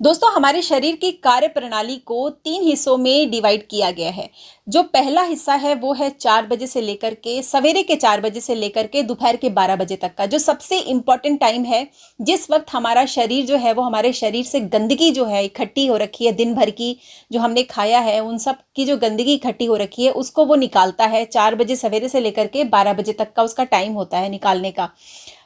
दोस्तों हमारे शरीर की कार्य प्रणाली को 3 हिस्सों में डिवाइड किया गया है। जो पहला हिस्सा है वो है 4 बजे से लेकर के सवेरे के 4 बजे से लेकर के दोपहर के 12 बजे तक का, जो सबसे इम्पोर्टेंट टाइम है। जिस वक्त हमारा शरीर जो है वो हमारे शरीर से गंदगी जो है इकट्ठी हो रखी है, दिन भर की जो हमने खाया है उन सब की जो गंदगी इकट्ठी हो रखी है उसको वो निकालता है। 4 बजे सवेरे से लेकर के 12 बजे तक का उसका टाइम होता है निकालने का।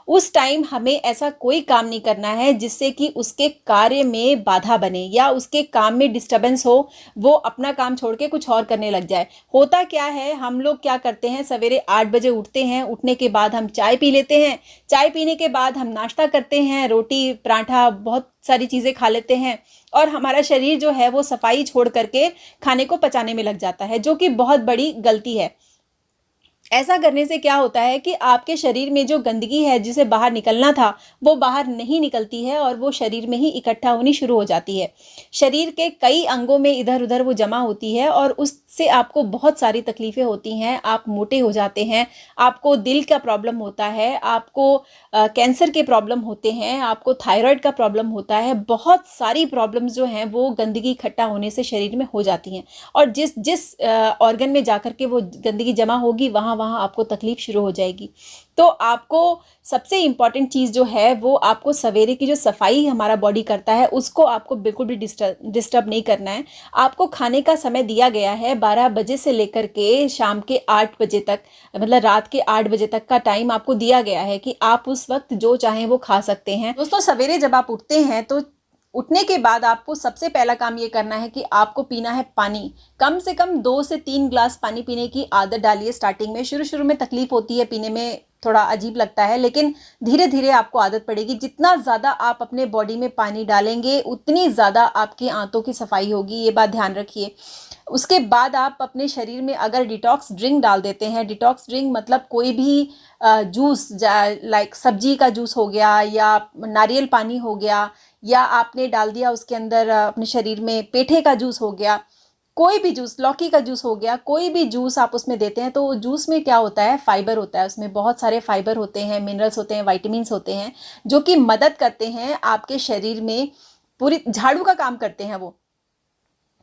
उस टाइम हमें ऐसा कोई काम नहीं करना है जिससे कि उसके कार्य में बाधा बने या उसके काम में डिस्टरबेंस हो, वो अपना काम छोड़ के कुछ और करने लग जाए। होता क्या है, हम लोग क्या करते हैं, सवेरे 8 बजे उठते हैं, उठने के बाद हम चाय पी लेते हैं, चाय पीने के बाद हम नाश्ता करते हैं, रोटी पराठा बहुत सारी चीज़ें खा लेते हैं और हमारा शरीर जो है वो सफाई छोड़ करके खाने को पचाने में लग जाता है, जो कि बहुत बड़ी गलती है। ऐसा करने से क्या होता है कि आपके शरीर में जो गंदगी है जिसे बाहर निकलना था वो बाहर नहीं निकलती है और वो शरीर में ही इकट्ठा होनी शुरू हो जाती है। शरीर के कई अंगों में इधर उधर वो जमा होती है और उससे आपको बहुत सारी तकलीफ़ें होती हैं। आप मोटे हो जाते हैं, आपको दिल का प्रॉब्लम होता है, आपको कैंसर के प्रॉब्लम होते हैं, आपको थायराइड का प्रॉब्लम होता है। बहुत सारी प्रॉब्लम्स जो हैं वो गंदगी इकट्ठा होने से शरीर में हो जाती हैं और जिस जिस ऑर्गन में जाकर के वो गंदगी जमा होगी वहाँ वहाँ आपको तकलीफ शुरू हो जाएगी। तो आपको सबसे इम्पॉर्टेंट चीज़ जो है वो आपको सवेरे की जो सफाई हमारा बॉडी करता है उसको आपको बिल्कुल भी डिस्टर्ब नहीं करना है। आपको खाने का समय दिया गया है 12 बजे से लेकर के शाम के 8 बजे तक, मतलब रात के 8 बजे तक का टाइम आपको दिया गया है कि आप उस वक्त जो चाहें वो खा सकते हैं। दोस्तों सवेरे जब आप उठते हैं तो उठने के बाद आपको सबसे पहला काम ये करना है कि आपको पीना है पानी। कम से कम 2 से 3 ग्लास पानी पीने की आदत डालिए। स्टार्टिंग में शुरू शुरू में तकलीफ होती है, पीने में थोड़ा अजीब लगता है, लेकिन धीरे धीरे आपको आदत पड़ेगी। जितना ज़्यादा आप अपने बॉडी में पानी डालेंगे उतनी ज़्यादा आपकी आंतों की सफाई होगी, ये बात ध्यान रखिए। उसके बाद आप अपने शरीर में अगर डिटॉक्स ड्रिंक डाल देते हैं, डिटॉक्स ड्रिंक मतलब कोई भी जूस, लाइक सब्जी का जूस हो गया या नारियल पानी हो गया, या आपने डाल दिया उसके अंदर अपने शरीर में पेठे का जूस हो गया, कोई भी जूस, लौकी का जूस हो गया, कोई भी जूस आप उसमें देते हैं तो जूस में क्या होता है, फाइबर होता है, उसमें बहुत सारे फाइबर होते हैं, मिनरल्स होते हैं, वाइटामिन्स होते हैं, जो कि मदद करते हैं आपके शरीर में। पूरी झाड़ू का काम करते हैं वो,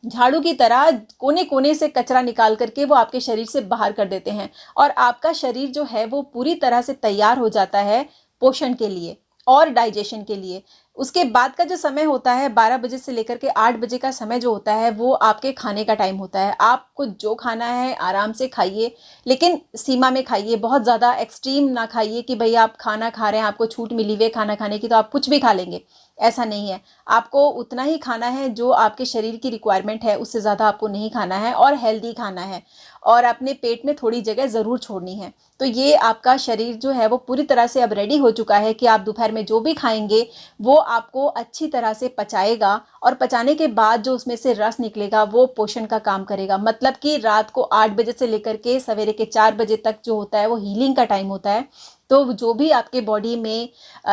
झाड़ू की तरह कोने कोने से कचरा निकाल करके वो आपके शरीर से बाहर कर देते हैं और आपका शरीर जो है वो पूरी तरह से तैयार हो जाता है पोषण के लिए और डाइजेशन के लिए। उसके बाद का जो समय होता है 12 बजे से लेकर के 8 बजे का समय जो होता है वो आपके खाने का टाइम होता है। आपको जो खाना है आराम से खाइए, लेकिन सीमा में खाइए। बहुत ज़्यादा एक्सट्रीम ना खाइए कि भाई आप खाना खा रहे हैं, आपको छूट मिली हुई है खाना खाने की तो आप कुछ भी खा लेंगे, ऐसा नहीं है। आपको उतना ही खाना है जो आपके शरीर की रिक्वायरमेंट है, उससे ज़्यादा आपको नहीं खाना है और हेल्दी खाना है और अपने पेट में थोड़ी जगह ज़रूर छोड़नी है। तो ये आपका शरीर जो है वो पूरी तरह से अब रेडी हो चुका है कि आप दोपहर में जो भी खाएंगे वो आपको अच्छी तरह से पचाएगा और पचाने के बाद जो उसमें से रस निकलेगा वो पोषण का काम करेगा। मतलब कि रात को 8 बजे से लेकर के सवेरे के 4 बजे तक जो होता है वो हीलिंग का टाइम होता है। तो जो भी आपके बॉडी में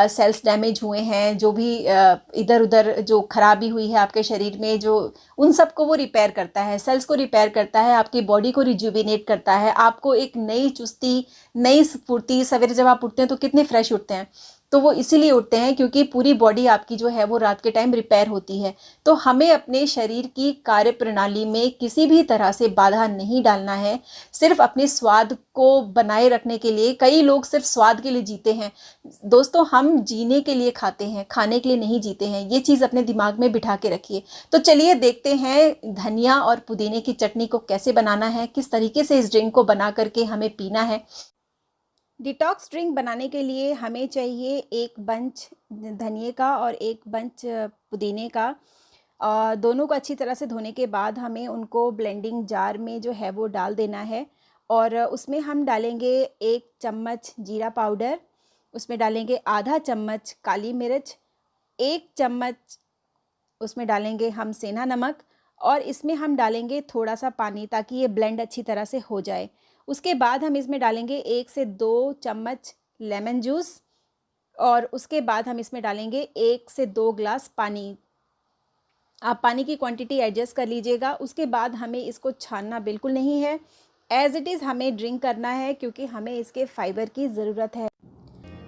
सेल्स डैमेज हुए हैं, जो भी इधर उधर जो खराबी हुई है आपके शरीर में, जो उन सबको वो रिपेयर करता है, सेल्स को रिपेयर करता है, आपकी बॉडी को रिजुविनेट करता है, आपको एक नई चुस्ती, नई स्फूर्ति। सवेरे जब आप उठते हैं तो कितने फ्रेश उठते हैं, तो वो इसीलिए उठते हैं क्योंकि पूरी बॉडी आपकी जो है वो रात के टाइम रिपेयर होती है। तो हमें अपने शरीर की कार्य प्रणाली में किसी भी तरह से बाधा नहीं डालना है, सिर्फ अपने स्वाद को बनाए रखने के लिए। कई लोग सिर्फ स्वाद के लिए जीते हैं। दोस्तों हम जीने के लिए खाते हैं, खाने के लिए नहीं जीते हैं, ये चीज़ अपने दिमाग में बिठा के रखिए। तो चलिए देखते हैं धनिया और पुदीने की चटनी को कैसे बनाना है, किस तरीके से इस ड्रिंक को बना करके हमें पीना है। डिटॉक्स ड्रिंक बनाने के लिए हमें चाहिए 1 बंच धनिए का और 1 बंच पुदीने का। दोनों को अच्छी तरह से धोने के बाद हमें उनको ब्लेंडिंग जार में जो है वो डाल देना है और उसमें हम डालेंगे 1 चम्मच जीरा पाउडर, उसमें डालेंगे आधा चम्मच काली मिर्च, 1 चम्मच उसमें डालेंगे हम सेंधा नमक और इसमें हम डालेंगे थोड़ा सा पानी ताकि ये ब्लेंड अच्छी तरह से हो जाए। उसके बाद हम इसमें डालेंगे 1 से 2 चम्मच लेमन जूस और उसके बाद हम इसमें डालेंगे 1 से 2 ग्लास पानी। आप पानी की क्वांटिटी एडजस्ट कर लीजिएगा। उसके बाद हमें इसको छानना बिल्कुल नहीं है, एज़ इट इज़ हमें ड्रिंक करना है क्योंकि हमें इसके फाइबर की ज़रूरत है।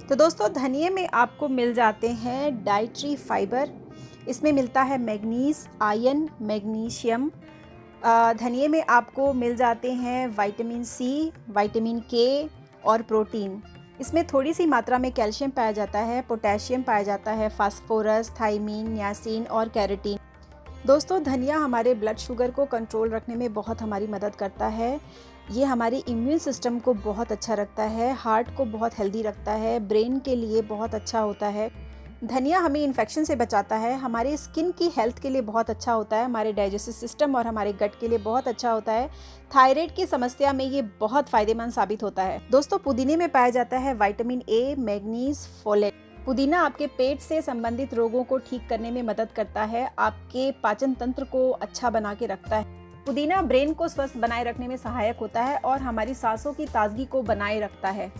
तो दोस्तों धनिए में आपको मिल जाते हैं डाइटरी फाइबर। इसमें मिलता है मैग्नीज, आयरन, मैग्नीशियम। धनिये में आपको मिल जाते हैं विटामिन सी, विटामिन के और प्रोटीन। इसमें थोड़ी सी मात्रा में कैल्शियम पाया जाता है, पोटेशियम पाया जाता है, फास्फोरस, थायमीन, नियासिन और कैरोटीन। दोस्तों, धनिया हमारे ब्लड शुगर को कंट्रोल रखने में बहुत हमारी मदद करता है। ये हमारी इम्यून सिस्टम को बहुत अच्छा रखता है, हार्ट को बहुत हेल्दी रखता है, ब्रेन के लिए बहुत अच्छा होता है। धनिया हमें इन्फेक्शन से बचाता है, हमारे स्किन की हेल्थ के लिए बहुत अच्छा होता है, हमारे डाइजेस्टिव सिस्टम और हमारे गट के लिए बहुत अच्छा होता है। थायराइड की समस्या में ये बहुत फ़ायदेमंद साबित होता है। दोस्तों, पुदीने में पाया जाता है विटामिन ए, मैग्नीज, फोलेट। पुदीना आपके पेट से संबंधित रोगों को ठीक करने में मदद करता है, आपके पाचन तंत्र को अच्छा बना के रखता है। पुदीना ब्रेन को स्वस्थ बनाए रखने में सहायक होता है और हमारी सांसों की ताजगी को बनाए रखता है।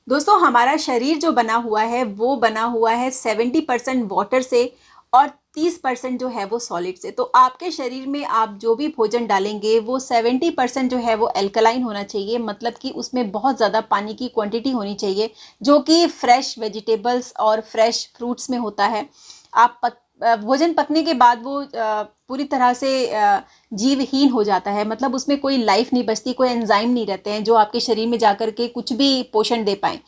दोस्तों, हमारा शरीर जो बना हुआ है वो बना हुआ है 70% वाटर से और 30% जो है वो सॉलिड से। तो आपके शरीर में आप जो भी भोजन डालेंगे वो 70% जो है वो एल्कलाइन होना चाहिए, मतलब कि उसमें बहुत ज़्यादा पानी की क्वांटिटी होनी चाहिए, जो कि फ्रेश वेजिटेबल्स और फ्रेश फ्रूट्स में होता है। आप भोजन पकने के बाद वो पूरी तरह से जीवहीन हो जाता है, मतलब उसमें कोई लाइफ नहीं बचती, कोई एंजाइम नहीं रहते हैं जो आपके शरीर में जाकर के कुछ भी पोषण दे पाएँ।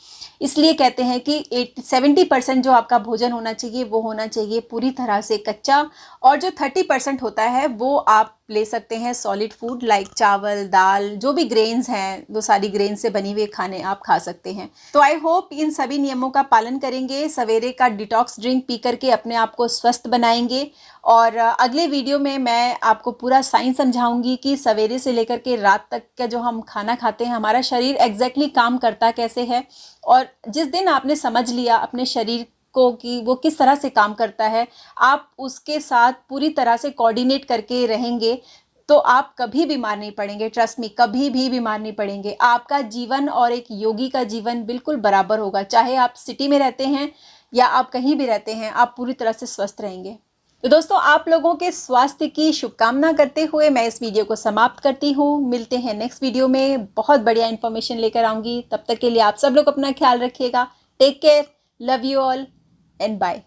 इसलिए कहते हैं कि 70% जो आपका भोजन होना चाहिए वो होना चाहिए पूरी तरह से कच्चा, और जो 30% होता है वो आप ले सकते हैं सॉलिड फूड लाइक चावल, दाल, जो भी ग्रेन्स हैं वो सारी ग्रेन से बनी हुए खाने आप खा सकते हैं। तो आई होप इन सभी नियमों का पालन करेंगे, सवेरे का डिटॉक्स ड्रिंक पी करके अपने आप को स्वस्थ बनाएंगे। और अगले वीडियो में मैं आपको पूरा साइंस समझाऊंगी कि सवेरे से लेकर के रात तक का जो हम खाना खाते हैं हमारा शरीर एग्जैक्टली काम करता कैसे है। और जिस दिन आपने समझ लिया अपने शरीर को कि वो किस तरह से काम करता है, आप उसके साथ पूरी तरह से कोऑर्डिनेट करके रहेंगे तो आप कभी बीमार नहीं पड़ेंगे। ट्रस्ट मी, कभी भी बीमार नहीं पड़ेंगे। आपका जीवन और एक योगी का जीवन बिल्कुल बराबर होगा, चाहे आप सिटी में रहते हैं या आप कहीं भी रहते हैं, आप पूरी तरह से स्वस्थ रहेंगे। तो दोस्तों, आप लोगों के स्वास्थ्य की शुभकामना करते हुए मैं इस वीडियो को समाप्त करती हूँ। मिलते हैं नेक्स्ट वीडियो में, बहुत बढ़िया इन्फॉर्मेशन लेकर आऊँगी। तब तक के लिए आप सब लोग अपना ख्याल रखिएगा। Take care, love you all and bye.